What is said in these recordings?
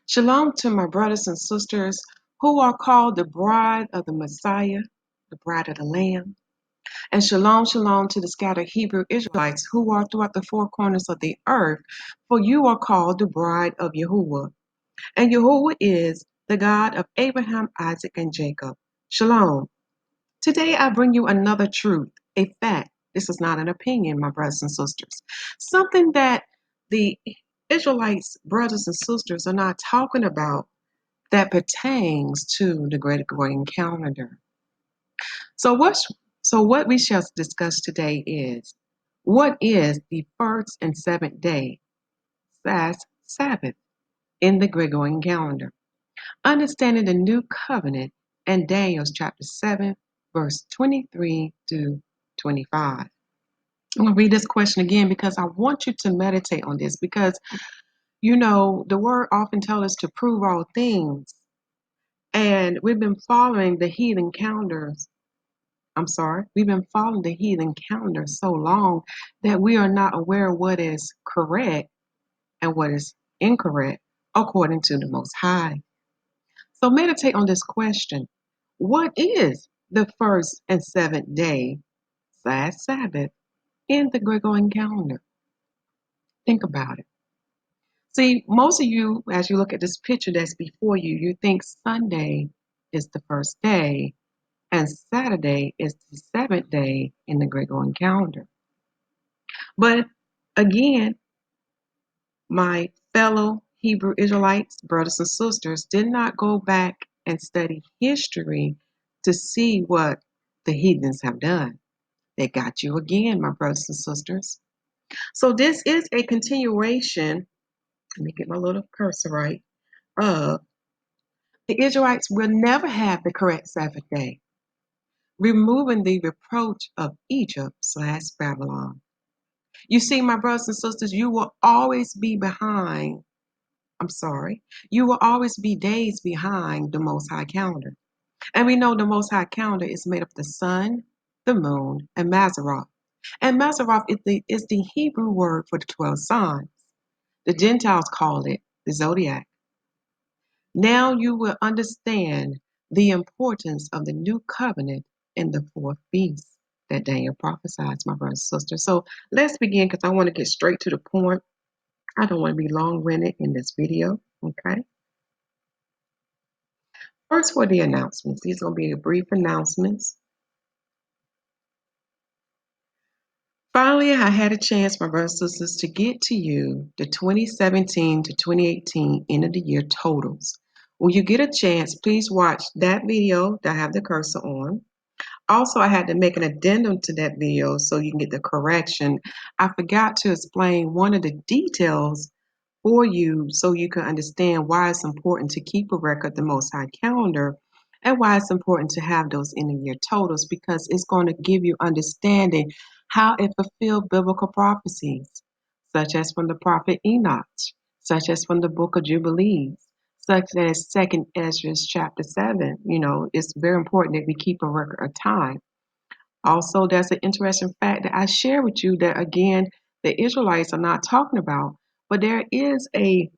Shalom to my brothers and sisters who are called the bride of the Messiah, the bride of the Lamb. And shalom, shalom to the scattered Hebrew Israelites who are throughout the four corners of the earth, for you are called the bride of Yahuwah. And Yahuwah is the God of Abraham, Isaac, and Jacob. Shalom. Today I bring you another truth, a fact. This is not an opinion, my brothers and sisters. Something that the Israelites, brothers and sisters, are not talking about that pertains to the Gregorian calendar. So what we shall discuss today is what is the first and seventh day slash Sabbath in the Gregorian calendar, understanding the new covenant and Daniel chapter 7 verse 23 to 25. I'm going to read this question again because I want you to meditate on this because the word often tells us to prove all things. And we've been following the heathen calendars. We've been following the heathen calendar so long that we are not aware of what is correct and what is incorrect according to the Most High. So meditate on this question. What is the first and seventh day slash Sabbath in the Gregorian calendar? Think about it. See, most of you, as you look at this picture that's before you, you think Sunday is the first day and Saturday is the seventh day in the Gregorian calendar. But again, my fellow Hebrew Israelites, brothers and sisters, did not go back and study history to see what the heathens have done. They got you again, my brothers and sisters. So this is a continuation, let me get my little cursor right, of the Israelites will never have the correct Sabbath day, removing the reproach of Egypt slash Babylon. You see, my brothers and sisters, you will always be behind. You will always be days behind the Most High calendar. And we know the Most High calendar is made of the sun, the moon, and Mazzaroth. And Mazzaroth is the Hebrew word for the 12 signs. The Gentiles call it the zodiac. Now you will understand the importance of the new covenant in the fourth beast that Daniel prophesies, my brothers and sisters. So let's begin because I want to get straight to the point. I don't want to be long-winded in this video, okay? First, for the announcements. These are going to be brief announcements. Finally, I had a chance, my brothers and sisters, to get to you the 2017 to 2018 end of the year totals. When you get a chance, please watch that video that I have the cursor on. Also, I had to make an addendum to that video so you can get the correction. I forgot to explain one of the details for you so you can understand why it's important to keep a record of the Most High calendar and why it's important to have those end of year totals, because it's going to give you understanding how it fulfilled biblical prophecies, such as from the prophet Enoch, such as from the book of Jubilees, such as 2nd Ezra chapter 7. It's very important that we keep a record of time. Also, that's an interesting fact that I share with you that, again, the Israelites are not talking about, but there is a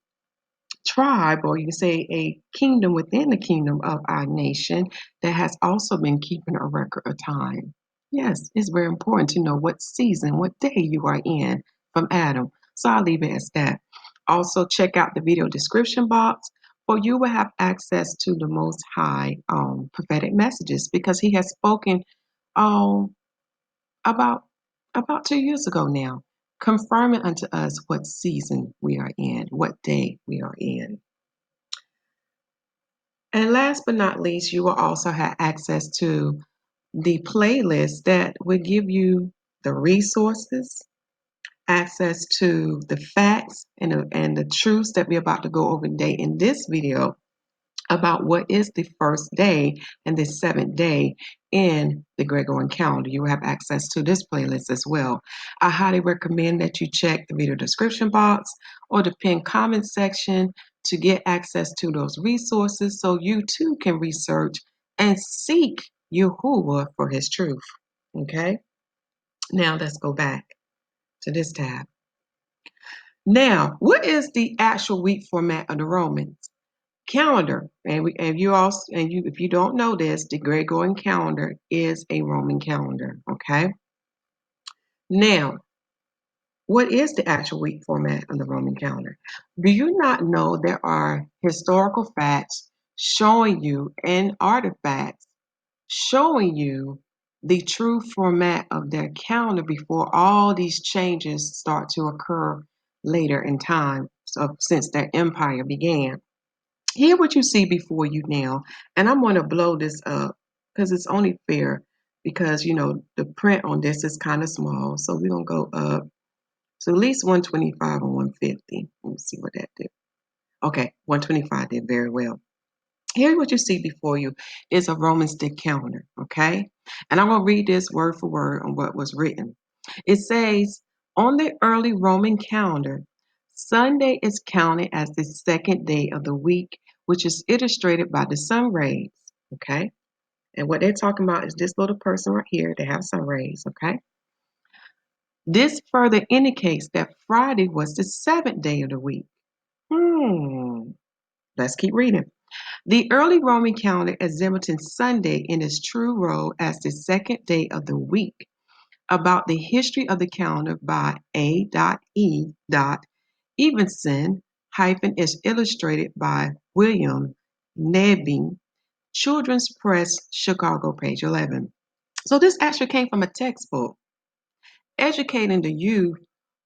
tribe, or you can say a kingdom within the kingdom of our nation, that has also been keeping a record of time. Yes, it's very important to know what season, what day you are in from Adam. So I'll leave it as that. Also, check out the video description box, for you will have access to the Most High prophetic messages, because He has spoken about 2 years ago now, confirming unto us what season we are in, what day we are in. And last but not least, you will also have access to the playlist that will give you the resources, access to the facts and the truths that we're about to go over today in this video about what is the first day and the seventh day in the Gregorian calendar. You will have access to this playlist as well. I highly recommend that you check the video description box or the pinned comment section to get access to those resources so you too can research and seek Yahuwah for His truth. Okay? Now let's go back to this tab. Now, what is the actual week format of the Romans? calendar. And if you don't know this, the Gregorian calendar is a Roman calendar. Okay. Now, what is the actual week format of the Roman calendar? Do you not know there are historical facts showing you and artifacts showing you the true format of their calendar before all these changes start to occur later in time, so since their empire began? Here what you see before you now, and I'm going to blow this up because it's only fair, because the print on this is kind of small, so we're going to go up to at least 125 and 150. Let me see what that did. Okay, 125 did very well. Here what you see before you is a Roman stick calendar, okay? And I'm going to read this word for word on what was written. It says, on the early Roman calendar, Sunday is counted as the second day of the week, which is illustrated by the sun rays, okay? And what they're talking about is this little person right here. They have sun rays, okay? This further indicates that Friday was the seventh day of the week. Let's keep reading. The early Roman calendar exhibited Sunday in its true role as the second day of the week. About the history of the calendar by A.E. Evenson hyphen is illustrated by William Nebby, Children's Press, Chicago, page 11. So this actually came from a textbook educating the youth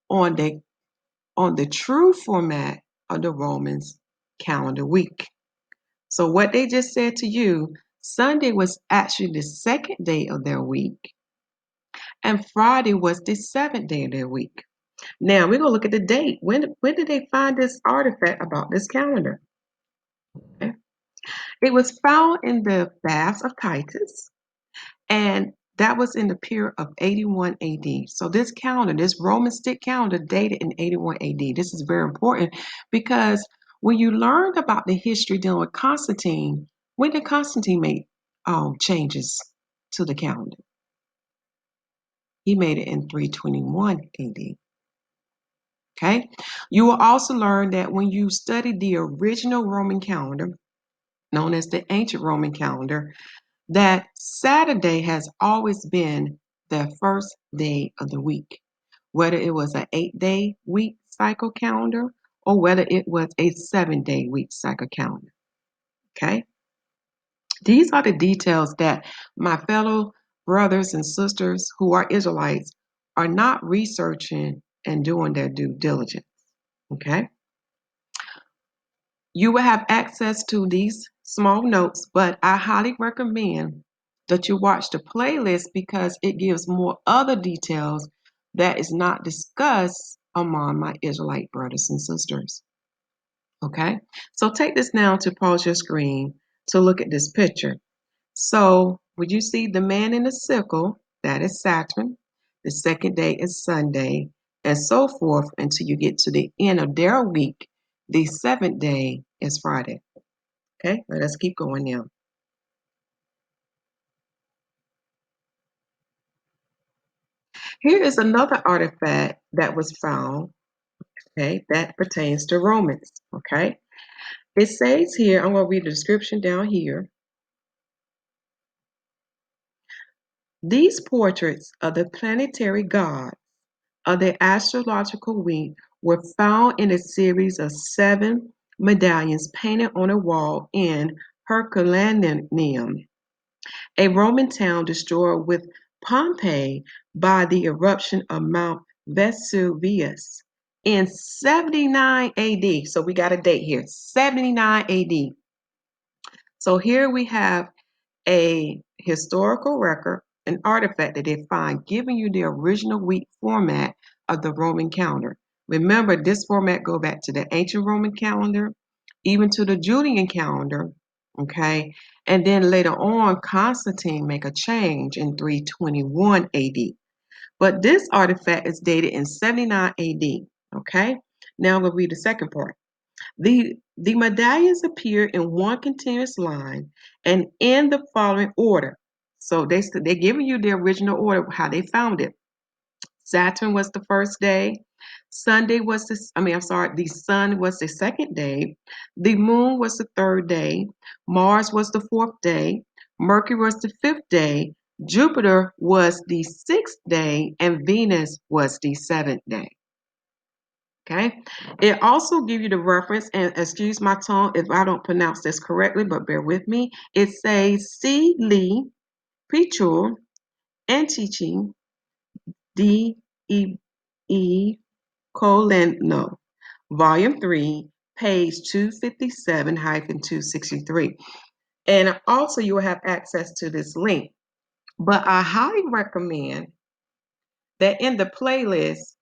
on the true format of the Romans calendar week. So what they just said to you, Sunday was actually the second day of their week, and Friday was the seventh day of their week. Now we're gonna look at the date. When did they find this artifact about this calendar? Okay. It was found in the baths of Titus, and that was in the period of 81 AD. So this calendar, this Roman stick calendar, dated in 81 AD. This is very important because when you learned about the history dealing with Constantine, when did Constantine make changes to the calendar? He made it in 321 AD. Okay. You will also learn that when you study the original Roman calendar, known as the ancient Roman calendar, that Saturday has always been the first day of the week, whether it was an 8-day week cycle calendar or whether it was a 7-day week cycle calendar. Okay. These are the details that my fellow brothers and sisters who are Israelites are not researching and doing their due diligence. Okay. You will have access to these small notes, but I highly recommend that you watch the playlist because it gives more other details that is not discussed among my Israelite brothers and sisters. Okay, so take this now to pause your screen to look at this picture. So, would you see the man in the sickle? That is Saturn. The second day is Sunday, and so forth until you get to the end of their week. The seventh day is Friday. Okay, let us keep going now. Here is another artifact that was found, okay, that pertains to Romans. Okay, it says here, I'm going to read the description down here. These portraits of the planetary gods of the astrological week were found in a series of 7 medallions painted on a wall in Herculaneum, a Roman town destroyed with Pompeii by the eruption of Mount Vesuvius in 79 AD. So we got a date here, 79 AD. So here we have a historical record, an artifact that they find giving you the original week format of the Roman calendar. Remember, this format go back to the ancient Roman calendar, even to the Julian calendar, okay? And then later on, Constantine make a change in 321 AD. But this artifact is dated in 79 AD, okay? Now we'll read the second part. The medallions appear in one continuous line and in the following order. So they're giving you the original order of how they found it. Saturn was the first day, Sunday was the, I mean, I'm sorry, the sun was the second day. The moon was the third day. Mars was the fourth day. Mercury was the fifth day. Jupiter was the sixth day. And Venus was the seventh day. Okay. It also gives you the reference, and excuse my tongue if I don't pronounce this correctly, but bear with me. It says C. Lee, Pichul, and teaching D. E. Coleno, Volume 3, page 257-263. And also you will have access to this link. But I highly recommend that in the playlist,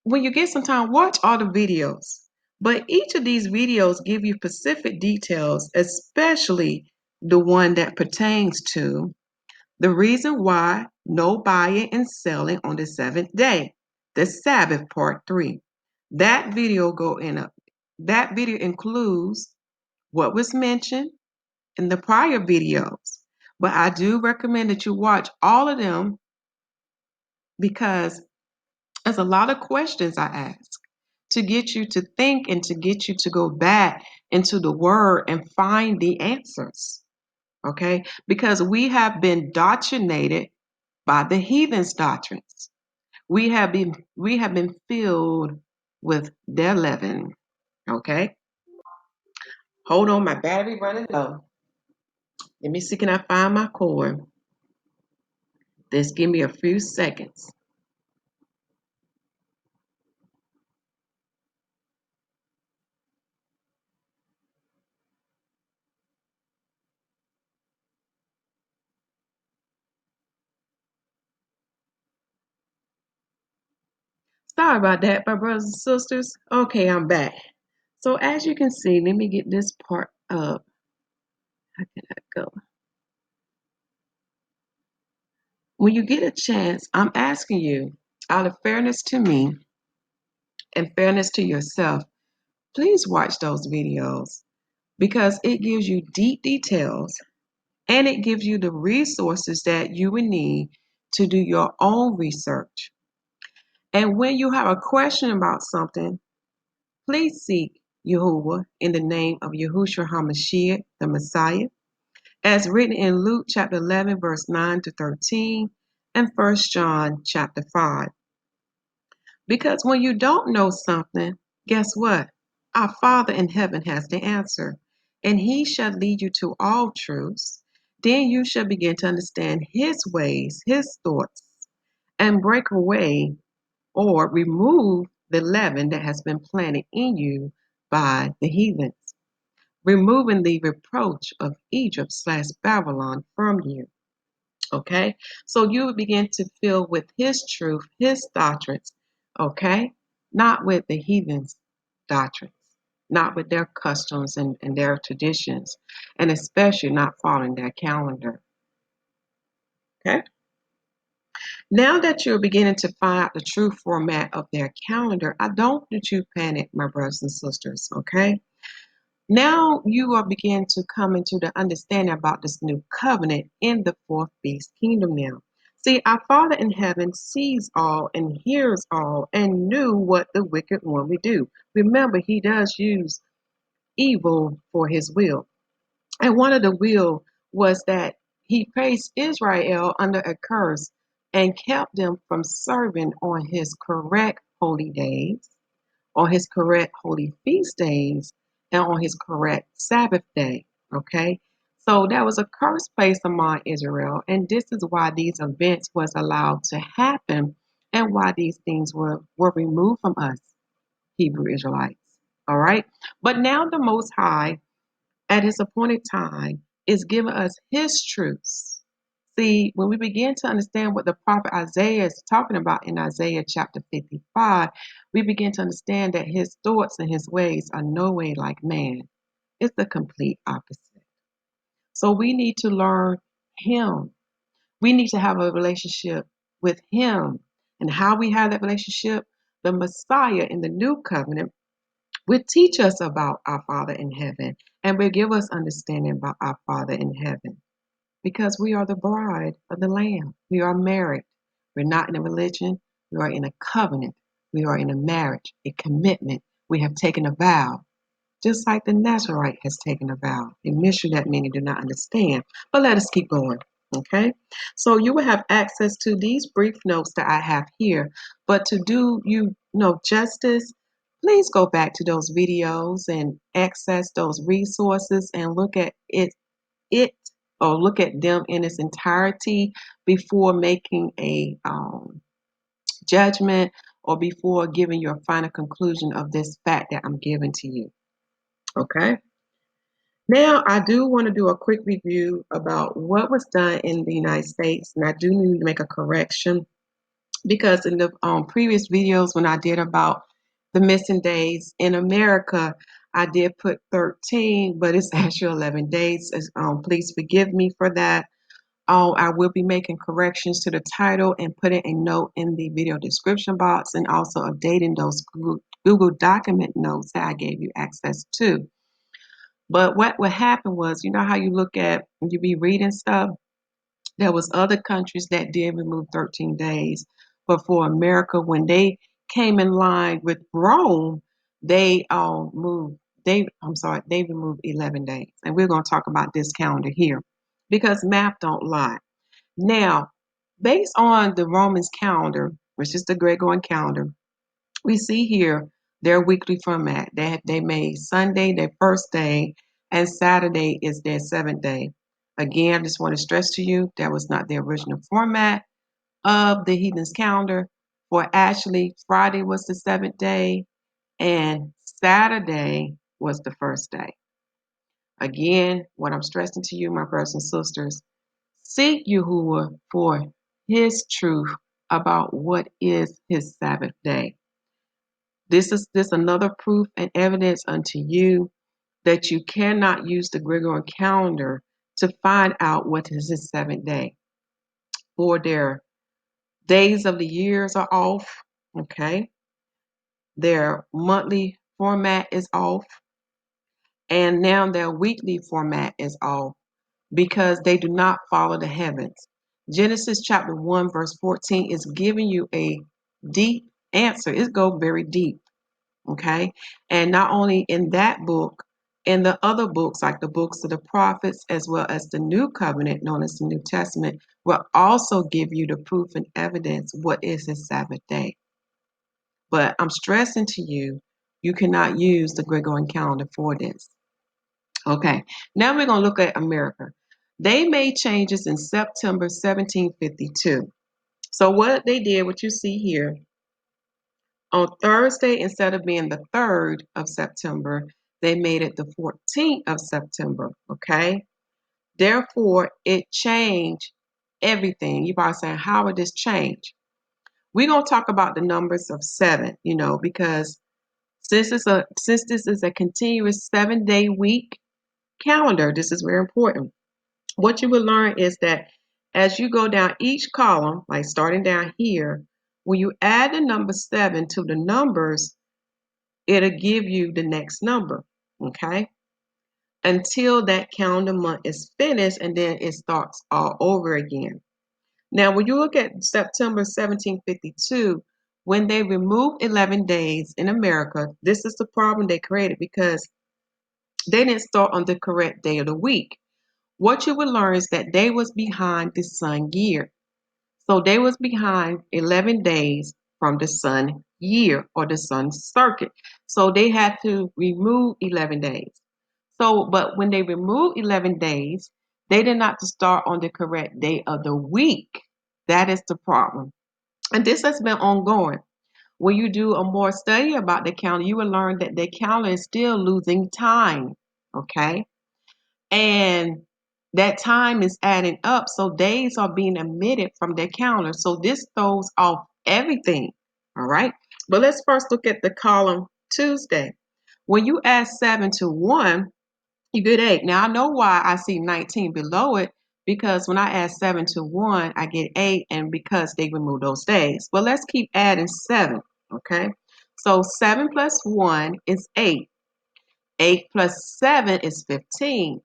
when you get some time, watch all the videos. But each of these videos give you specific details, especially the one that pertains to the reason why no buying and selling on the seventh day, the Sabbath part 3. That video that video includes what was mentioned in the prior videos. But I do recommend that you watch all of them because there's a lot of questions I ask to get you to think and to get you to go back into the word and find the answers. Okay? Because we have been indoctrinated by the heathens' doctrines. We have been filled with their leaven. Okay? Hold on, my battery running low. Let me see, can I find my cord? Just give me a few seconds. Sorry about that, my brothers and sisters. Okay, I'm back. So as you can see, let me get this part up. How can I go? When you get a chance, I'm asking you, out of fairness to me and fairness to yourself, please watch those videos because it gives you deep details and it gives you the resources that you would need to do your own research. And when you have a question about something, please seek Yahuwah in the name of Yahushua HaMashyach, the Messiah, as written in Luke chapter 11, verse 9 to 13, and 1 John chapter 5. Because when you don't know something, guess what? Our Father in heaven has the answer, and He shall lead you to all truths. Then you shall begin to understand His ways, His thoughts, and break away or remove the leaven that has been planted in you by the heathens, removing the reproach of Egypt/Babylon from you. Okay? So you will begin to fill with His truth, His doctrines, okay? Not with the heathens' doctrines, not with their customs and their traditions, and especially not following their calendar. Okay? Now that you're beginning to find out the true format of their calendar, I don't want you to panic, my brothers and sisters, okay? Now you are beginning to come into the understanding about this new covenant in the fourth beast kingdom now. See, our Father in heaven sees all and hears all and knew what the wicked one would do. Remember, he does use evil for his will. And one of the will was that he placed Israel under a curse and kept them from serving on his correct holy days, on his correct holy feast days, and on his correct Sabbath day. Okay? So that was a curse placed among Israel, and this is why these events was allowed to happen and why these things were removed from us, Hebrew Israelites. All right? But now the Most High at his appointed time is giving us his truths. See, when we begin to understand what the prophet Isaiah is talking about in Isaiah chapter 55, we begin to understand that his thoughts and his ways are no way like man. It's the complete opposite. So we need to learn him. We need to have a relationship with him. And how we have that relationship, the Messiah in the new covenant will teach us about our Father in heaven and will give us understanding about our Father in heaven because we are the bride of the Lamb. We are married. We're not in a religion. We are in a covenant We are in a marriage, a commitment. We have taken a vow, just like the Nazarite has taken a vow. A mystery that many do not understand. But let us keep going. Okay, so you will have access to these brief notes that I have here. But to do justice, please go back to those videos and access those resources and look at it or look at them in its entirety before making a judgment or before giving your final conclusion of this fact that I'm giving to you. Okay. Now, I do want to do a quick review about what was done in the United States, and I do need to make a correction because in the previous videos when I did about the missing days in America, I did put 13, but it's actually 11 days. Please forgive me for that. I will be making corrections to the title and putting a note in the video description box and also updating those Google document notes that I gave you access to. But what happened was, you know how you look at, you be reading stuff, there was other countries that did remove 13 days. But for America, when they came in line with Rome, they they removed 11 days. And we're going to talk about this calendar here because math don't lie. Now, based on the Romans calendar, which is the Gregorian calendar, we see here their weekly format. They made Sunday their first day and Saturday is their seventh day. Again, I just want to stress to you that was not the original format of the heathen's calendar. For actually, Friday was the seventh day and Saturday was the first day. Again, what I'm stressing to you, my brothers and sisters, seek Yahuwah for his truth about what is his Sabbath day. This is another proof and evidence unto you that you cannot use the Gregorian calendar to find out what is his seventh day. For their days of the years are off, okay? Their monthly format is off, and now their weekly format is off because they do not follow the heavens. Genesis chapter 1 verse 14 is giving you a deep answer. It goes very deep. Okay. And not only in that book, in the other books, like the books of the prophets, as well as the new covenant known as the New Testament, will also give you the proof and evidence what is his Sabbath day. But I'm stressing to you, you cannot use the Gregorian calendar for this. Okay. Now we're going to look at America. They made changes in September 1752. So what they did, what you see here, on Thursday, instead of being the 3rd of September, they made it the 14th of September, okay? Therefore, it changed everything. You probably saying, how would this change? We're going to talk about the numbers of 7, because since this is a continuous 7-day week calendar, this is very important. What you will learn is that as you go down each column, like starting down here, when you add the number 7 to the numbers, it'll give you the next number, okay? Until that calendar month is finished and then it starts all over again. Now, when you look at September 1752, when they removed 11 days in America, this is the problem they created because they didn't start on the correct day of the week. What you will learn is that they was behind the sun year. So they was behind 11 days from the sun year or the sun circuit. So they had to remove 11 days. So, but when they removed 11 days, they did not start on the correct day of the week. That is the problem. And this has been ongoing. When you do a more study about the calendar, you will learn that the calendar is still losing time. Okay. And that time is adding up. So days are being omitted from their calendar. So this throws off everything. All right. But let's first look at the column Tuesday. When you add 7 to 1, you get 8. Now I know why I see 19 below it, because when I add 7 to 1, I get 8, and because they remove those days. Well, let's keep adding 7. Okay. So 7 plus 1 is 8. 8 plus 7 is 15.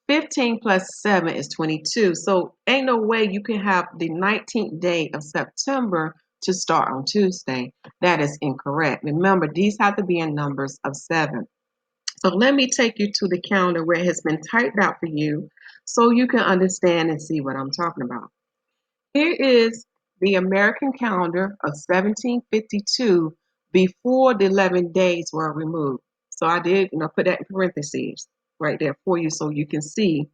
15 plus 7 is 22. So ain't no way you can have the 19th day of September to start on Tuesday. That is incorrect. Remember, these have to be in numbers of 7. So let me take you to the calendar where it has been typed out for you so you can understand and see what I'm talking about. Here is the American calendar of 1752 before the 11 days were removed. So I did, put that in parentheses right there for you so you can see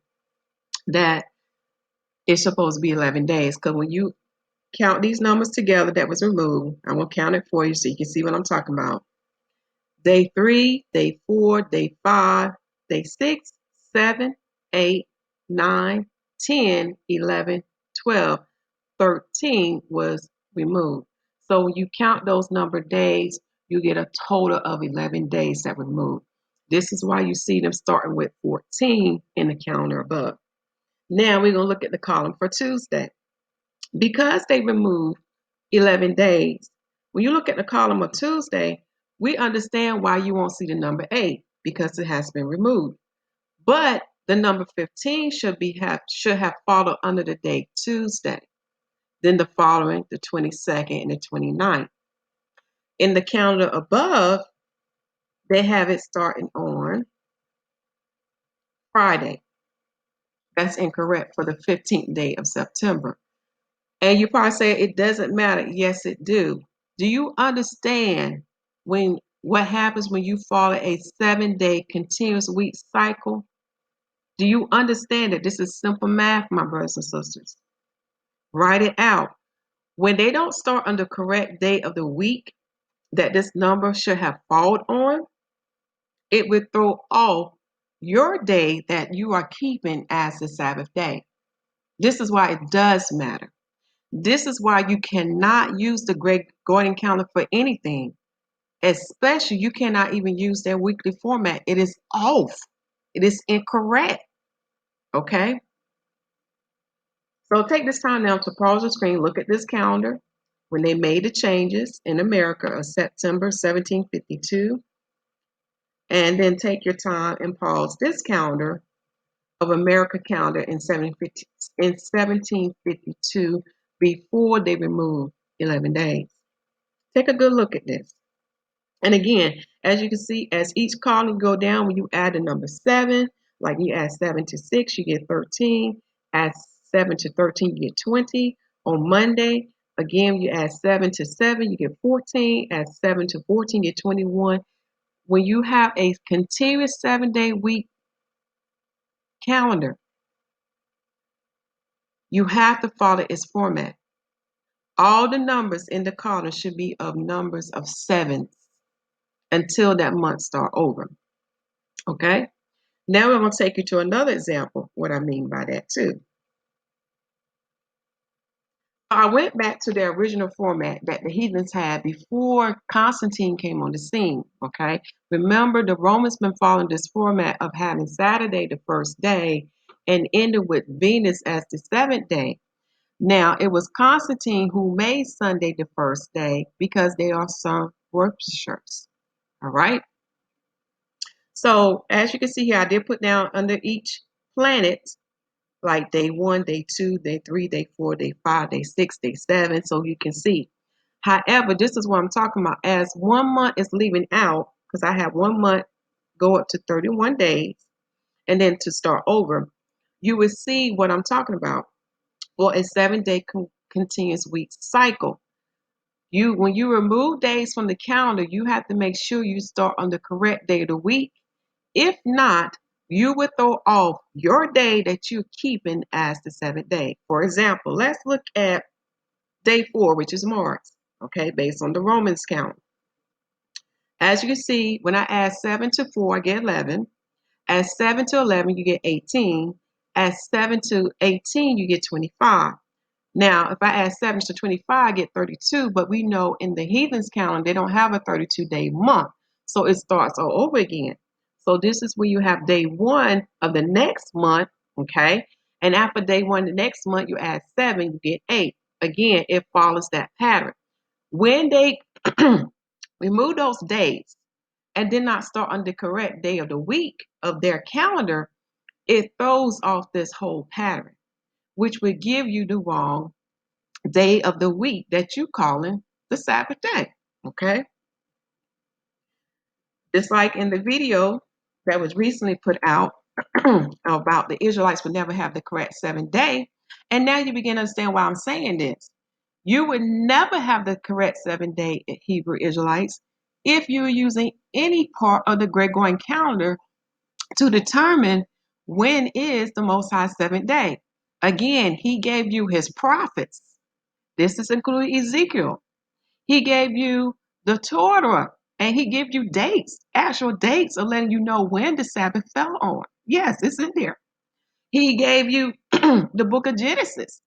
that it's supposed to be 11 days. Because when you count these numbers together that was removed, I'm going to count it for you so you can see what I'm talking about. Day 3, day 4, day 5, day 6, 7, 8, 9, 10, 11, 12, 13 was removed. So when you count those number of days, you get a total of 11 days that were removed. This is why you see them starting with 14 in the calendar above. Now we're going to look at the column for Tuesday. Because they removed 11 days, when you look at the column of Tuesday, we understand why you won't see the number 8 because it has been removed. But the number 15 should have followed under the day Tuesday. Then the following, the 22nd and the 29th. In the calendar above, they have it starting on Friday. That's incorrect for the 15th day of September. And you probably say it doesn't matter. Yes, it do. Do you understand what happens when you follow a 7-day continuous week cycle? Do you understand that this is simple math, my brothers and sisters? Write it out. When they don't start on the correct day of the week that this number should have followed on, it would throw off your day that you are keeping as the Sabbath day. This is why it does matter. This is why you cannot use the Gregorian calendar for anything. Especially, you cannot even use their weekly format. It is off. It is incorrect. Okay? So take this time now to pause the screen, look at this calendar when they made the changes in America of September 1752. And then take your time and pause this calendar of America calendar in 1752 before they removed 11 days. Take a good look at this. And again, as you can see, as each column go down, when you add the number 7, like you add 7 to 6, you get 13. Add 7 to 13, you get 20. On Monday, again, you add 7 to 7, you get 14. Add 7 to 14, you get 21. When you have a continuous 7-day week calendar, you have to follow its format. All the numbers in the column should be of numbers of 7s until that month start over. Okay? Now I'm going to take you to another example, what I mean by that too. I went back to the original format that the heathens had before Constantine came on the scene, okay? Remember, the Romans been following this format of having Saturday the first day and ended with Venus as the 7th day. Now, it was Constantine who made Sunday the first day because they are sun worshipers, all right? So, as you can see here, I did put down under each planet like day 1, day 2, day 3, day 4, day 5, day 6, day 7, so you can see. However, this is what I'm talking about. As 1 month is leaving out, because I have 1 month go up to 31 days, and then to start over, you will see what I'm talking about. For a 7-day continuous week cycle. When you remove days from the calendar, you have to make sure you start on the correct day of the week. If not, you will throw off your day that you're keeping as the 7th day. For example, let's look at day 4, which is Mars, okay, based on the Romans count. As you can see, when I add 7 to 4, I get 11. Add 7 to 11, you get 18. Add 7 to 18, you get 25. Now, if I add 7 to 25, I get 32, but we know in the heathens calendar, they don't have a 32-day month. So it starts all over again. So this is where you have day 1 of the next month, okay? And after day 1 the next month, you add 7, you get 8. Again, it follows that pattern. When they remove those days and did not start on the correct day of the week of their calendar, it throws off this whole pattern, which would give you the wrong day of the week that you calling the Sabbath day. Okay? Just like in the video that was recently put out about the Israelites would never have the correct 7 day. And now you begin to understand why I'm saying this. You would never have the correct 7 day Hebrew Israelites if you're using any part of the Gregorian calendar to determine when is the Most High 7th day. Again, he gave you his prophets. This is including Ezekiel. He gave you the Torah, and he gave you dates, actual dates of letting you know when the Sabbath fell on. Yes, it's in there. He gave you the book of Genesis,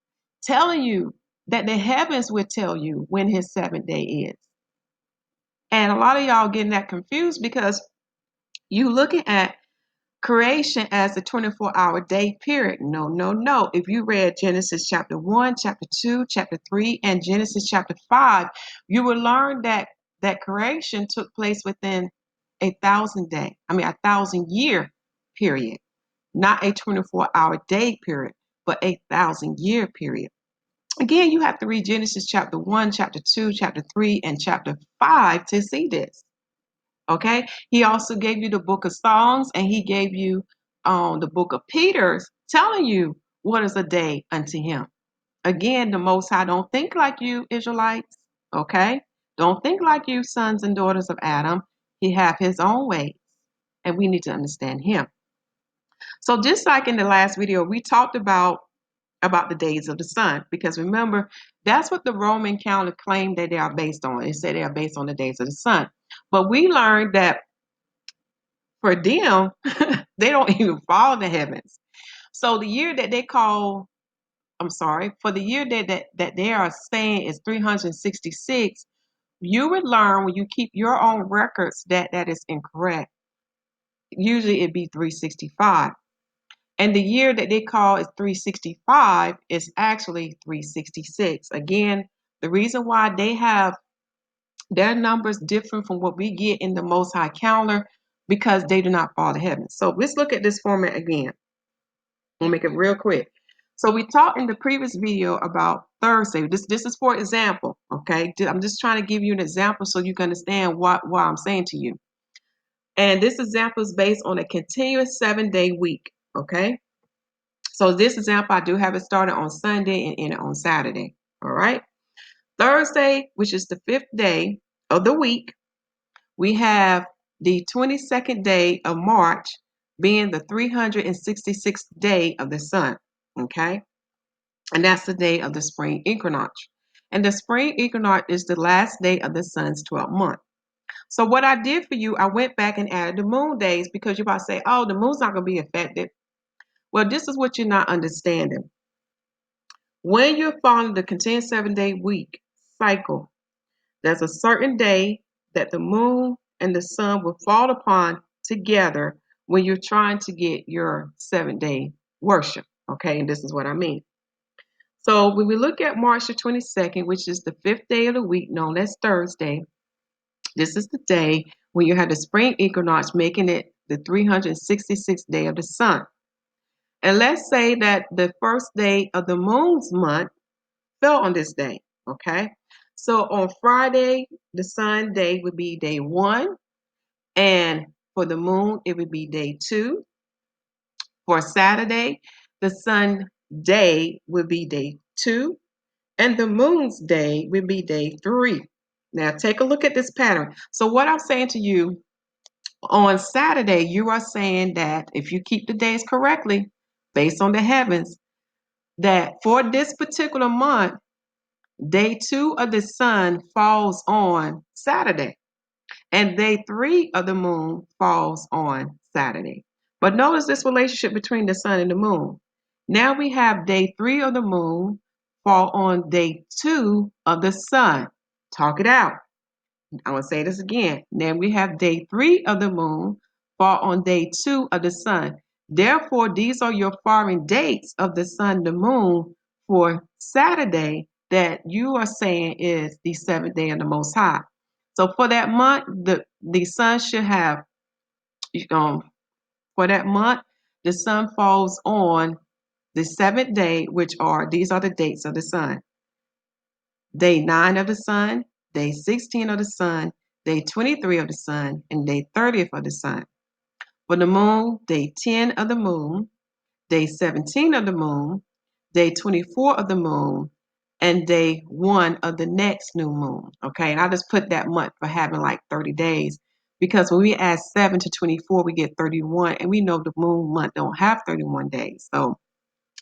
telling you that the heavens would tell you when his 7th day is. And a lot of y'all getting that confused because you looking at creation as a 24-hour day period. No, no, no. If you read Genesis chapter 1, chapter 2, chapter 3, and Genesis chapter 5, you will learn that creation took place within a 1,000-year period, not a 24-hour day period, but a 1,000-year period. Again, you have to read Genesis chapter 1, chapter 2, chapter 3, and chapter 5 to see this. Okay, he also gave you the book of Psalms, and he gave you the book of Peter's, telling you what is a day unto him. Again, the Most High don't think like you, Israelites. Okay, don't think like you, sons and daughters of Adam. He have his own ways, and we need to understand him. So just like in the last video, we talked about the days of the sun, because remember, that's what the Roman calendar claimed that they are based on. It said they are based on the days of the sun. But we learned that for them, they don't even follow the heavens. So the year that they call, I'm sorry, for the year that they are saying is 366, you would learn when you keep your own records that is incorrect. Usually it'd be 365. And the year that they call is 365 is actually 366. Again, the reason why they have their numbers different from what we get in the Most High calendar, because they do not follow the heavens. So let's look at this format again. We'll make it real quick. So we talked in the previous video about Thursday. This is for example, okay? I'm just trying to give you an example so you can understand what I'm saying to you. And this example is based on a continuous 7-day week, okay? So this example, I do have it started on Sunday and end it on Saturday, all right? Thursday, which is the 5th day of the week, we have the 22nd day of March being the 366th day of the sun, okay? And that's the day of the spring equinox. And the spring equinox is the last day of the sun's 12th month. So what I did for you, I went back and added the moon days, because you're about to say, oh, the moon's not going to be affected. Well, this is what you're not understanding. When you're following the continuous 7-day week cycle, there's a certain day that the moon and the sun will fall upon together when you're trying to get your 7-day worship. Okay, and this is what I mean. So when we look at March the 22nd, which is the 5th day of the week, known as Thursday, this is the day when you have the spring equinox, making it the 366th day of the sun. And let's say that the first day of the moon's month fell on this day, okay? So on Friday, the sun day would be day 1, and for the moon, it would be day 2. For Saturday, the sun day would be day 2, and the moon's day would be day 3. Now, take a look at this pattern. So what I'm saying to you, on Saturday, you are saying that if you keep the days correctly, based on the heavens, that for this particular month, day 2 of the sun falls on Saturday, and day 3 of the moon falls on Saturday. But notice this relationship between the sun and the moon. Now we have day 3 of the moon fall on day 2 of the sun. Talk it out. I'm going to say this again. Then we have day 3 of the moon fall on day 2 of the sun. Therefore, these are your foreign dates of the sun, the moon, for Saturday that you are saying is the 7th day of the Most High. So for that month, the sun should have, for that month, the sun falls on the 7th day, these are the dates of the sun. day 9 of the sun, day 16 of the sun, day 23 of the sun, and day 30th of the sun. For the moon, day 10 of the moon, day 17 of the moon, day 24 of the moon, and day 1 of the next new moon. Okay, and I just put that month for having like 30 days because when we add 7 to 24, we get 31, and we know the moon month don't have 31 days. So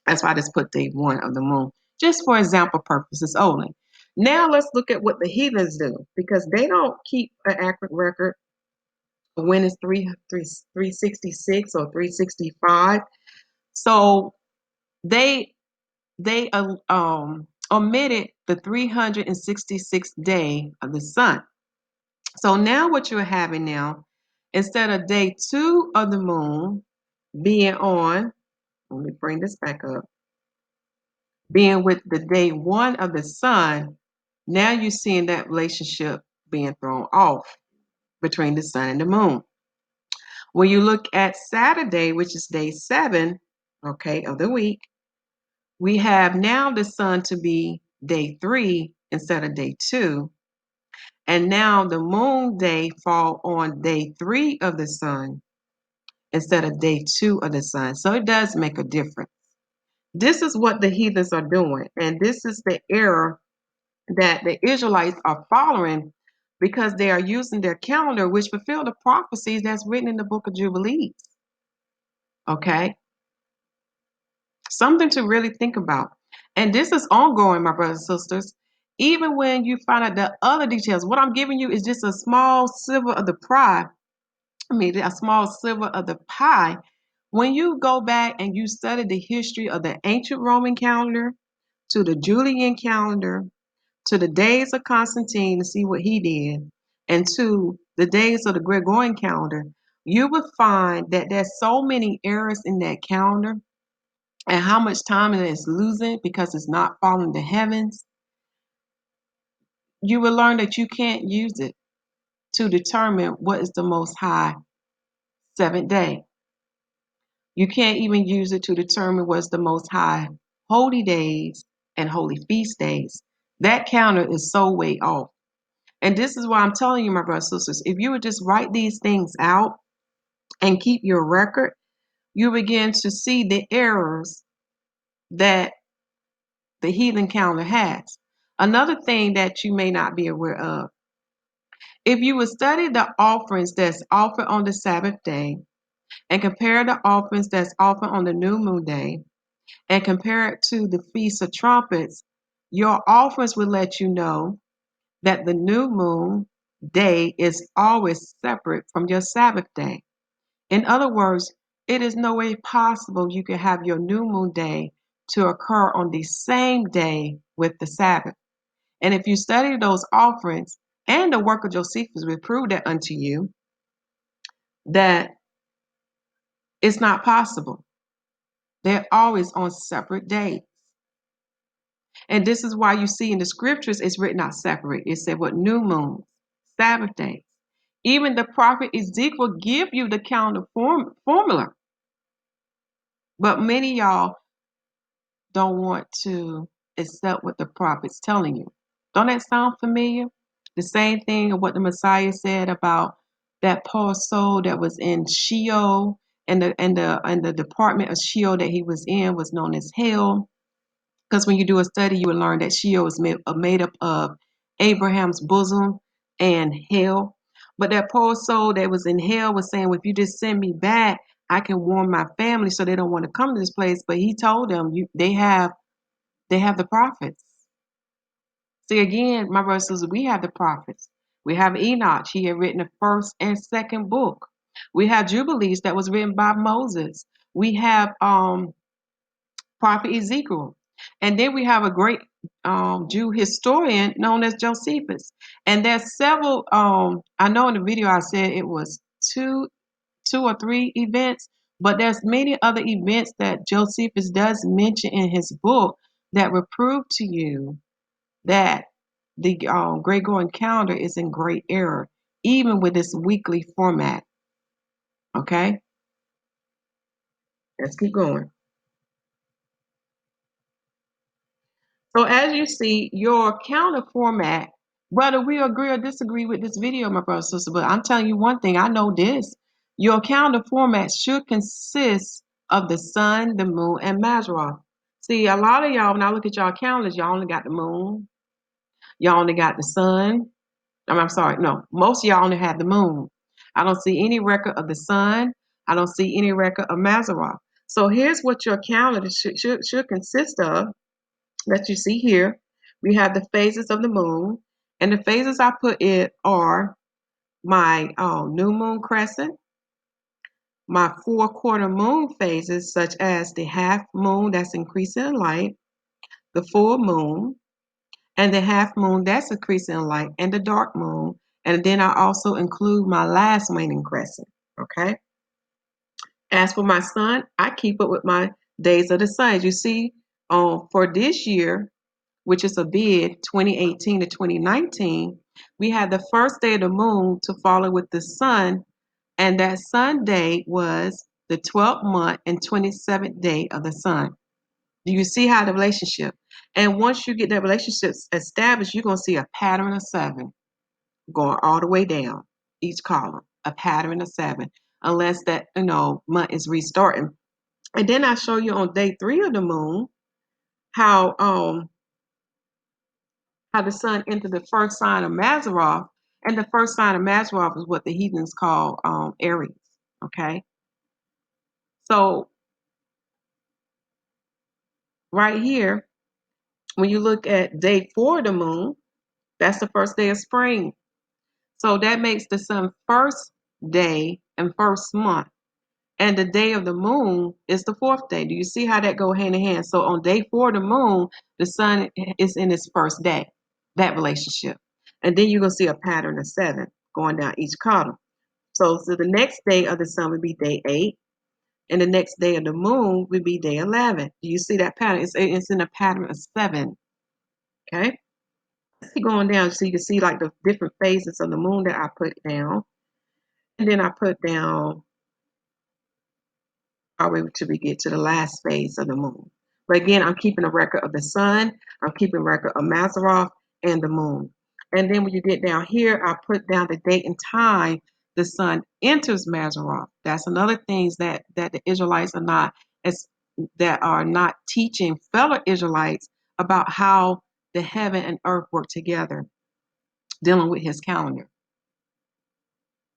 that's why I just put day 1 of the moon, just for example purposes only. Now let's look at what the heathens do because they don't keep an accurate record of when it's 366 or 365. So they omitted the 366th day of the sun. So now what you're having now, instead of day 2 of the moon being on, let me bring this back up, being with the day 1 of the sun, now you're seeing that relationship being thrown off between the sun and the moon. When you look at Saturday, which is day 7, okay, of the week, we have now the sun to be day 3 instead of day 2. And now the moon day fall on day 3 of the sun instead of day 2 of the sun. So it does make a difference. This is what the heathens are doing. And this is the error that the Israelites are following because they are using their calendar, which fulfill the prophecies that's written in the book of Jubilees. Okay? Something to really think about. And this is ongoing, my brothers and sisters. Even when you find out the other details, what I'm giving you is just a small sliver of the pie. A small sliver of the pie. When you go back and you study the history of the ancient Roman calendar to the Julian calendar, to the days of Constantine to see what he did, and to the days of the Gregorian calendar, you will find that there's so many errors in that calendar and how much time it is losing because it's not following the heavens. You will learn that you can't use it to determine what is the most high seventh day. You can't even use it to determine what's the most high holy days and holy feast days. That counter is so way off. And this is why I'm telling you, my brothers and sisters, if you would just write these things out and keep your record, you begin to see the errors that the heathen calendar has. Another thing that you may not be aware of, if you would study the offerings that's offered on the Sabbath day and compare the offerings that's offered on the new moon day and compare it to the Feast of Trumpets, your offerings will let you know that the new moon day is always separate from your Sabbath day. In other words, it is no way possible you can have your new moon day to occur on the same day with the Sabbath. And if you study those offerings and the work of Josephus will prove that unto you, that it's not possible. They're always on separate days. And this is why you see in the scriptures it's written out separate. It said what new moons, Sabbath days. Even the prophet Ezekiel give you the calendar formula. But many of y'all don't want to accept what the prophet's telling you. Don't that sound familiar? The same thing of what the Messiah said about that poor soul that was in Sheol, and the department of Sheol that he was in was known as hell. Because when you do a study, you will learn that Sheol is made up of Abraham's bosom and hell. But that poor soul that was in hell was saying, well, if you just send me back, I can warn my family so they don't want to come to this place. But he told them, they have the prophets. See, again, my brothers and sisters, we have the prophets. We have Enoch. He had written the first and second book. We have Jubilees that was written by Moses. We have prophet Ezekiel. And then we have a great Jew historian known as Josephus. And there's several, I know in the video I said it was two or three events, but there's many other events that Josephus does mention in his book that will prove to you that the Gregorian calendar is in great error, even with this weekly format. Okay, let's keep going. So as you see, your calendar format, whether we agree or disagree with this video, my brother and sister, but I'm telling you one thing, I know this. Your calendar format should consist of the sun, the moon, and Mazzaroth. See, a lot of y'all, when I look at y'all calendars, y'all only got the moon, y'all only got the sun. I'm sorry, no, most of y'all only have the moon. I don't see any record of the sun. I don't see any record of Mazzaroth. So here's what your calendar should consist of that you see here. We have the phases of the moon, and the phases I put in are my new moon crescent, my 4-quarter moon phases, such as the half moon that's increasing in light, the full moon, and the half moon that's increasing in light, and the dark moon. And then I also include my last waning crescent. Okay. As for my sun, I keep up with my days of the sun. As you see, for this year, which is a bid 2018 to 2019, we had the first day of the moon to follow with the sun, and that sun day was the 12th month and 27th day of the sun. Do you see how the relationship? And once you get that relationship established, you're going to see a pattern of 7 going all the way down each column, a pattern of 7, unless that month is restarting. And then I show you on day 3 of the moon how the sun entered the first sign of Mazzaroth, and the first sign of Mazzaroth is what the heathens call Aries. Okay, so right here, when you look at day 4 of the moon, that's the first day of spring. So that makes the sun first day and first month, and the day of the moon is the 4th day. Do you see how that go hand in hand? So on day 4 of the moon, the sun is in its first day. That relationship, and then you're gonna see a pattern of 7 going down each column. So the next day of the sun would be day 8, and the next day of the moon would be day 11. Do you see that pattern? It's in a pattern of 7. Okay. Let's keep going down so you can see like the different phases of the moon that I put down, and then I put down all the way till we get to the last phase of the moon. But again, I'm keeping a record of the sun, I'm keeping a record of Mazzaroth and the moon. And then when you get down here, I put down the date and time the sun enters Mazzaroth. That's another things that the Israelites are not teaching fellow Israelites about how the heaven and earth work together, dealing with his calendar.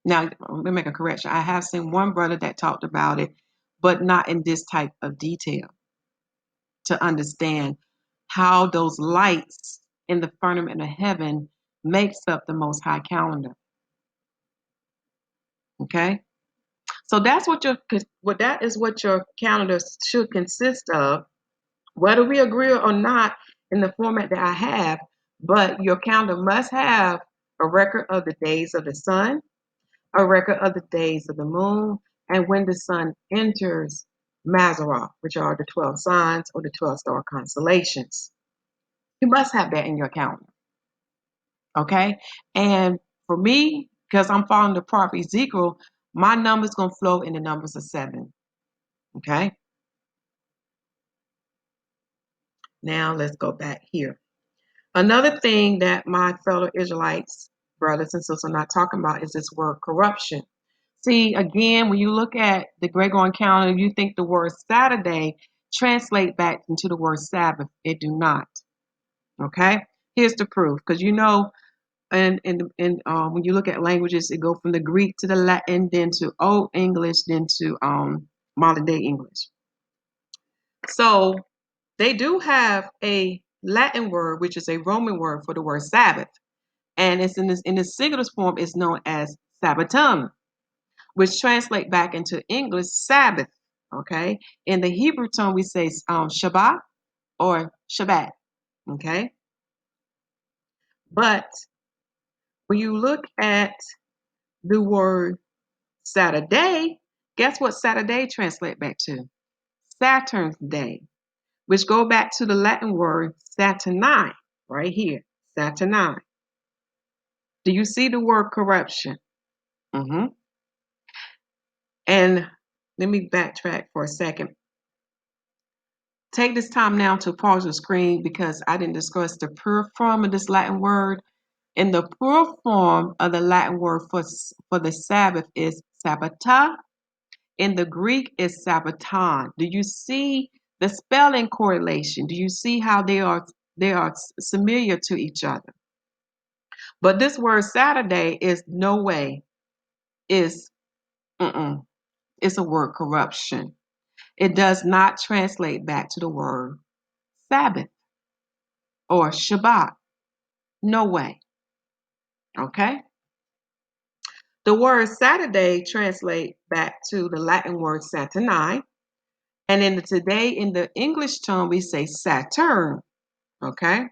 Now, let me make a correction. I have seen one brother that talked about it, but not in this type of detail, to understand how those lights in the firmament of heaven makes up the Most High calendar. Okay, so that's what your calendar should consist of, whether we agree or not in the format that I have. But your calendar must have a record of the days of the sun, a record of the days of the moon, and when the sun enters Mazzaroth, which are the 12 signs or the 12 star constellations. You must have that in your calendar. Okay? And for me, because I'm following the prophet Ezekiel, my number's going to flow in the numbers of 7. Okay? Now let's go back here. Another thing that my fellow Israelites, brothers and sisters, are not talking about is this word corruption. See, again, when you look at the Gregorian calendar, you think the word Saturday translate back into the word Sabbath. It do not. Okay? Here's the proof. Because and when you look at languages, it go from the Greek to the Latin, then to Old English, then to modern day English. So they do have a Latin word, which is a Roman word for the word Sabbath, and it's in the singular form. It's known as Sabbatum, which translate back into English Sabbath. Okay, in the Hebrew tongue we say Shabbat or Shabbat. Okay, but when you look at the word Saturday, guess what Saturday translate back to? Saturn's day, which go back to the Latin word Saturni, right here, Saturni. Do you see the word corruption? Mm-hmm. And let me backtrack for a second. take this time now to pause your screen because I didn't discuss the pure form of this Latin word. And the pure form of the Latin word for the Sabbath is Sabbata. In the Greek is Sabbaton. Do you see the spelling correlation? Do you see how they are similar to each other? But this word Saturday is no way is it's a word corruption. It does not translate back to the word Sabbath or Shabbat. No way. Okay? The word Saturday translate back to the Latin word Saturni. And today in the English tongue, we say Saturn. Okay?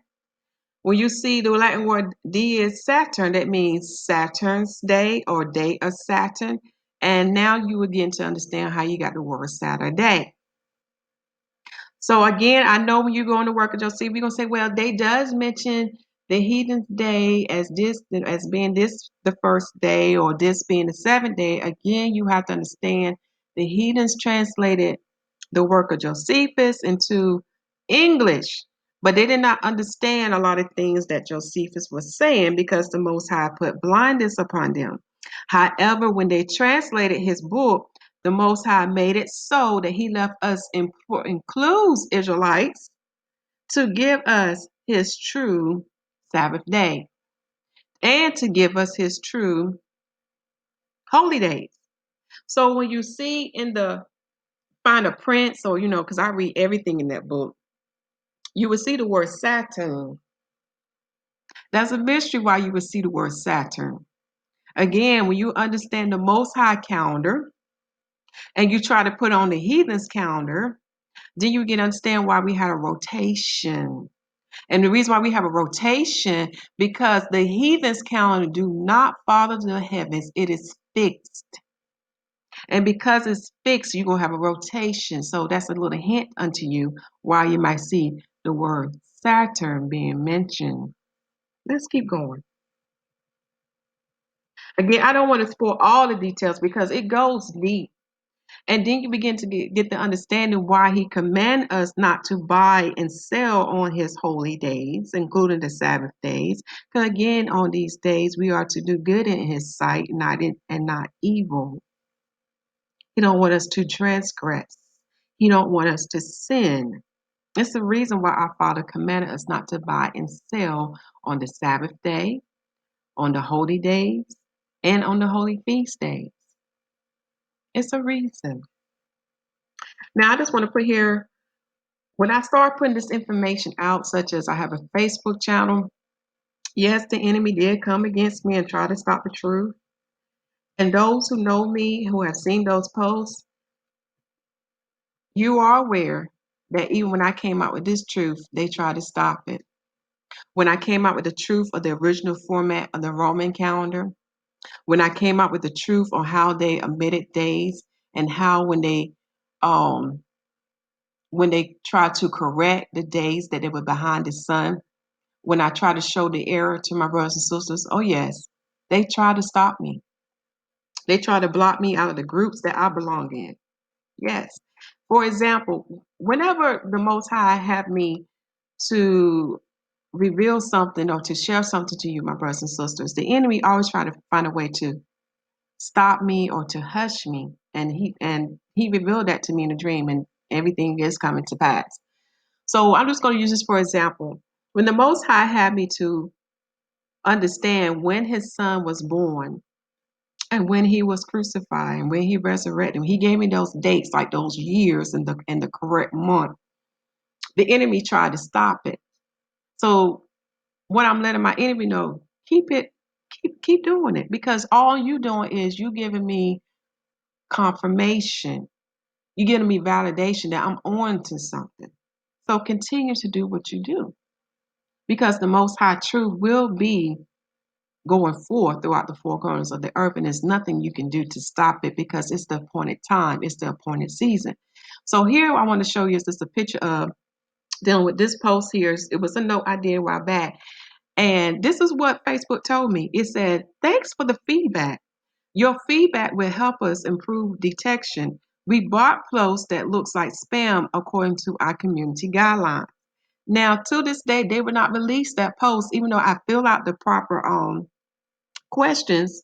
When you see the Latin word D is Saturn, that means Saturn's day or day of Saturn. And now you begin to understand how you got the word Saturday. So again, I know when you're going to work at your seat, we're gonna say, well, they does mention the heathen's day as being this the first day or this being the seventh day. Again, you have to understand the heathens translated the work of Josephus into English, but they did not understand a lot of things that Josephus was saying because the Most High put blindness upon them. However, when they translated his book, the Most High made it so that he left us includes Israelites to give us his true Sabbath day and to give us his true holy days. So when you see in the find a print, so because I read everything in that book, you will see the word Saturn. That's a mystery why you would see the word Saturn. Again, when you understand the Most High calendar and you try to put on the heathens calendar, then you get to understand why we had a rotation. And the reason why we have a rotation, because the heathens calendar do not follow the heavens. It is fixed. And because it's fixed, you're going to have a rotation. So that's a little hint unto you why you might see the word Saturn being mentioned. Let's keep going. Again, I don't want to spoil all the details because it goes deep. And then you begin to get the understanding why he command us not to buy and sell on his holy days, including the Sabbath days. Because again, on these days, we are to do good in his sight, and not evil. He don't want us to transgress. He don't want us to sin. It's the reason why our Father commanded us not to buy and sell on the Sabbath day, on the holy days, and on the holy feast days. It's a reason. Now, I just want to put here, when I start putting this information out, such as I have a Facebook channel, yes, the enemy did come against me and try to stop the truth. And those who know me, who have seen those posts, you are aware that even when I came out with this truth, they tried to stop it. When I came out with the truth of the original format of the Roman calendar, when I came out with the truth on how they omitted days and how um when they tried to correct the days that they were behind the sun, when I tried to show the error to my brothers and sisters, oh yes, they tried to stop me. They tried to block me out of the groups that I belong in. Yes. For example, whenever the Most High have me to reveal something or to share something to you, my brothers and sisters, the enemy always try to find a way to stop me or to hush me. And he revealed that to me in a dream, and everything is coming to pass. So I'm just going to use this for example. When the Most High had me to understand when his son was born and when he was crucified and when he resurrected, he gave me those dates, like those years and the correct month. The enemy tried to stop it. So what I'm letting my enemy know, keep doing it, because all you doing is you giving me confirmation. You're giving me validation that I'm on to something. So continue to do what you do, because the Most High truth will be going forth throughout the four corners of the earth, and there's nothing you can do to stop it because it's the appointed time, it's the appointed season. So here I want to show you is just a picture of dealing with this post here. It was a note I did a while back, and this is what Facebook told me. It said, "Thanks for the feedback. Your feedback will help us improve detection We bought posts that looks like spam according to our community guidelines. Now, to this day, they would not release that post, even though I fill out the proper questions.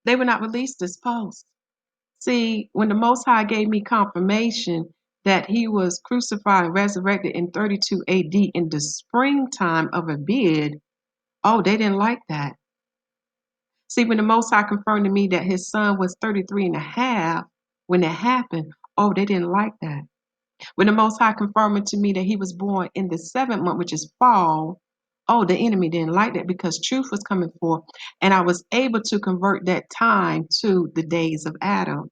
They would not release this post. See, when the Most High gave me confirmation that He was crucified and resurrected in 32 AD in the springtime of Abid, oh, they didn't like that. See, when the Most High confirmed to me that His son was 33 and a half when it happened, oh, they didn't like that. When the Most High confirmed to me that He was born in the 7th month, which is fall, oh, the enemy didn't like that because truth was coming forth. And I was able to convert that time to the days of Adam.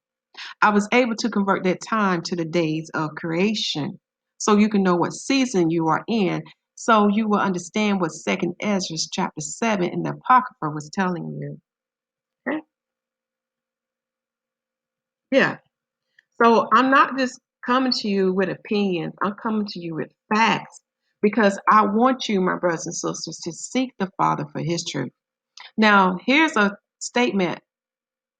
I was able to convert that time to the days of creation. So you can know what season you are in. So you will understand what 2nd Ezra chapter 7 in the Apocrypha was telling you. Okay? Yeah. So I'm not just coming to you with opinions. I'm coming to you with facts because I want you, my brothers and sisters, to seek the Father for His truth. Now, here's a statement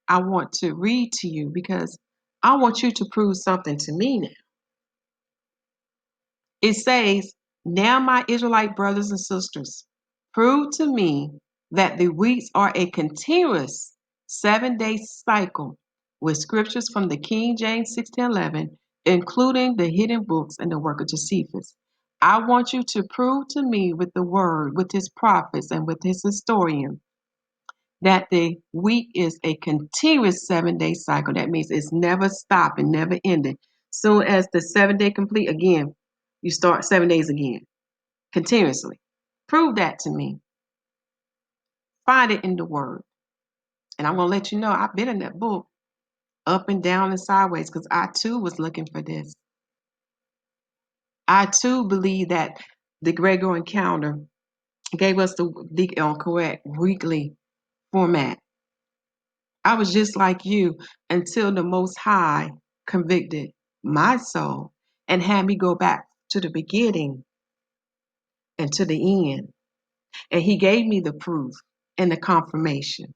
I want to read to you because I want you to prove something to me now. It says, now my Israelite brothers and sisters, prove to me that the weeks are a continuous 7-day cycle with scriptures from the King James 1611, including the hidden books and the work of Josephus. I want you to prove to me with the word, with his prophets and with his historian, that the week is a continuous 7-day cycle. That means it's never stopping, never ending. Soon as the 7-day complete, again, you start 7 days again, continuously. Prove that to me. Find it in the word. And I'm going to let you know, I've been in that book up and down and sideways because I too was looking for this. I too believe that the Gregorian calendar gave us the correct weekly format. I was just like you until the Most High convicted my soul and had me go back to the beginning and to the end. And He gave me the proof and the confirmation.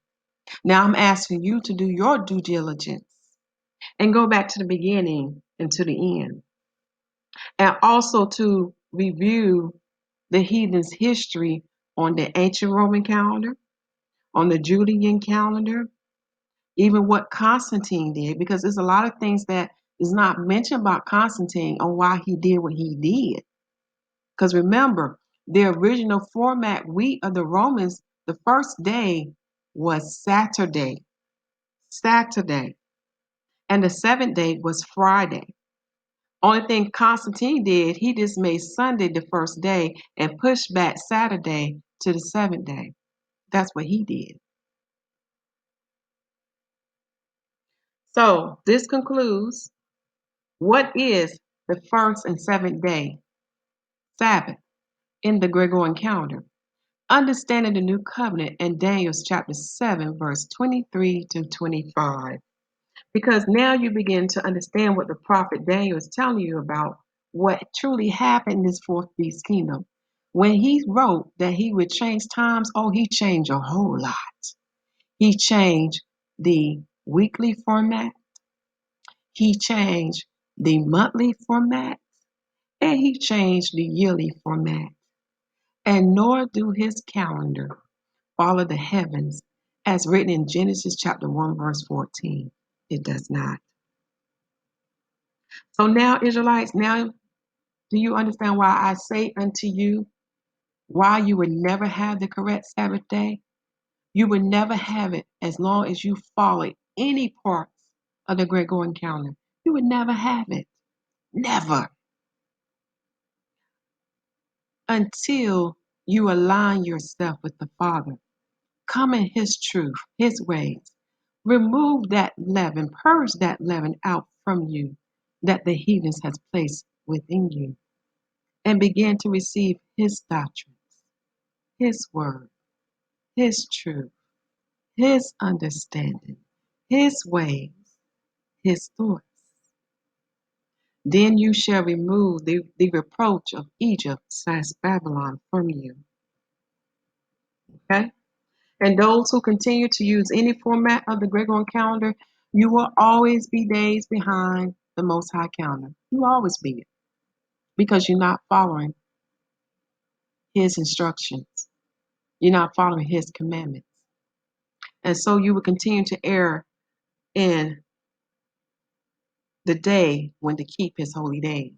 Now I'm asking you to do your due diligence and go back to the beginning and to the end. And also to review the heathen's history on the ancient Roman calendar, on the Judean calendar, even what Constantine did, because there's a lot of things that is not mentioned about Constantine on why he did what he did. Because remember, the original format week of the Romans, the first day was Saturday. Saturday. And the 7th day was Friday. Only thing Constantine did, he just made Sunday the first day and pushed back Saturday to the 7th day. That's what he did. So this concludes what is the first and 7th day Sabbath in the Gregorian calendar. Understanding the new covenant in Daniel chapter 7, verse 23 to 25. Because now you begin to understand what the prophet Daniel is telling you about what truly happened in this fourth beast kingdom. When he wrote that he would change times, oh, he changed a whole lot. He changed the weekly format, he changed the monthly format, and he changed the yearly format. And nor do his calendar follow the heavens as written in Genesis chapter 1, verse 14. It does not. So now, Israelites, now do you understand why I say unto you, why you would never have the correct Sabbath day? You would never have it as long as you follow any parts of the Gregorian calendar. You would never have it. Never. Until you align yourself with the Father. Come in His truth, His ways. Remove that leaven, purge that leaven out from you that the heathens has placed within you. And begin to receive His doctrines, His word, His truth, His understanding, His ways, His thoughts. Then you shall remove the reproach of Egypt/Babylon from you. Okay? And those who continue to use any format of the Gregorian calendar, you will always be days behind the Most High calendar. You will always be it because you're not following His instructions. You're not following His commandments. And so you will continue to err in the day when to keep His holy days,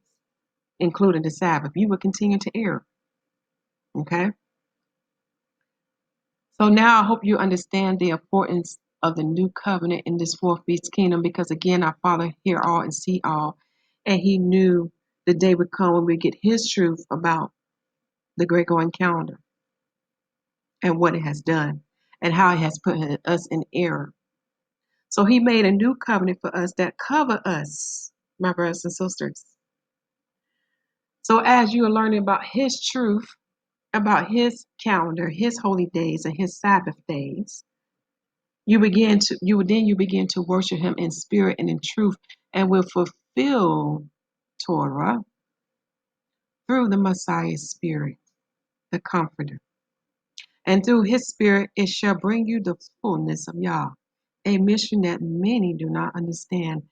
including the Sabbath. You will continue to err. Okay? So now I hope you understand the importance of the new covenant in this fourth beast kingdom, because again, our Father hear all and see all. And He knew the day would come when we get His truth about the Gregorian calendar and what it has done and how it has put us in error. So He made a new covenant for us that cover us, my brothers and sisters. So as you are learning about His truth, about His calendar, His holy days, and His Sabbath days, you begin to worship Him in spirit and in truth, and will fulfill Torah through the Messiah's Spirit, the Comforter. And through His Spirit, it shall bring you the fullness of Yah, a mission that many do not understand,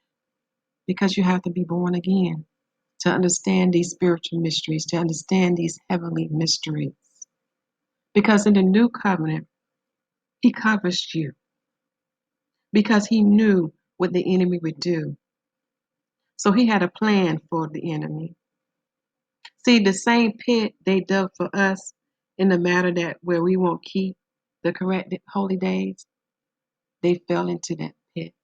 because you have to be born again to understand these spiritual mysteries, to understand these heavenly mysteries. Because in the new covenant, He covers you, because He knew what the enemy would do. So He had a plan for the enemy. See, the same pit they dug for us in the matter that where we won't keep the correct holy days, they fell into that pit.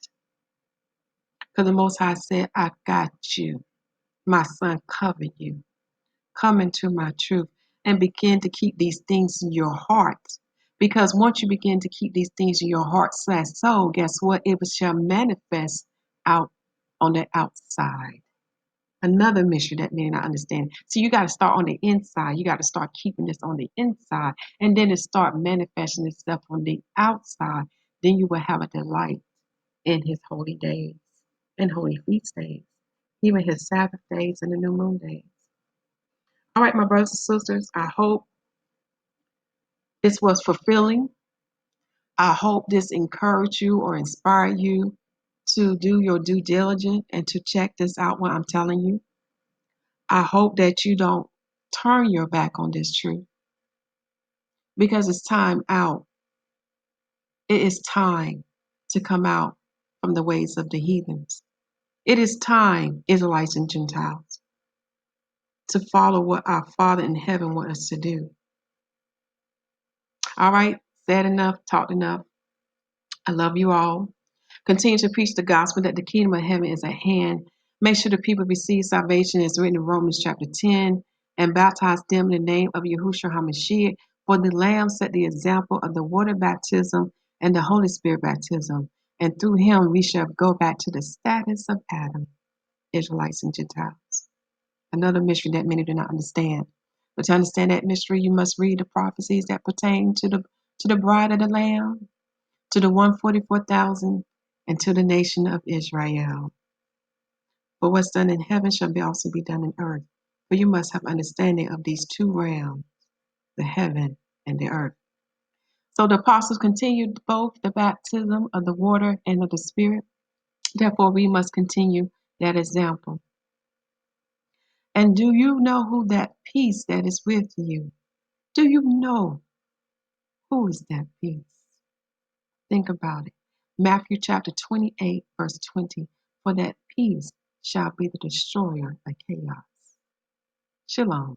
Because the Most High said, I got you. My son covered you. Come into my truth and begin to keep these things in your heart. Because once you begin to keep these things in your heart/soul, guess what? It shall manifest out on the outside. Another mystery that may not understand. So you got to start on the inside. You got to start keeping this on the inside. And then it start manifesting itself on the outside. Then you will have a delight in His holy days and holy feast days, even His Sabbath days and the new moon days. All right, my brothers and sisters, I hope this was fulfilling. I hope this encouraged you or inspired you to do your due diligence and to check this out, what I'm telling you. I hope that you don't turn your back on this truth, because it's time out. It is time to come out from the ways of the heathens. It is time, Israelites and Gentiles, to follow what our Father in heaven wants us to do. All right, said enough, talked enough. I love you all. Continue to preach the gospel that the kingdom of heaven is at hand. Make sure the people receive salvation as written in Romans chapter 10, and baptize them in the name of Yahushua HaMashyach. For the Lamb set the example of the water baptism and the Holy Spirit baptism. And through Him we shall go back to the status of Adam, Israelites and Gentiles. Another mystery that many do not understand. But to understand that mystery, you must read the prophecies that pertain to the bride of the Lamb, to the 144,000, and to the nation of Israel. For what's done in heaven shall also be done in earth. For you must have understanding of these two realms, the heaven and the earth. So the apostles continued both the baptism of the water and of the Spirit. Therefore, we must continue that example. And do you know who that peace that is with you? Do you know who is that peace? Think about it. Matthew chapter 28, verse 20. For that peace shall be the destroyer of chaos. Shalom.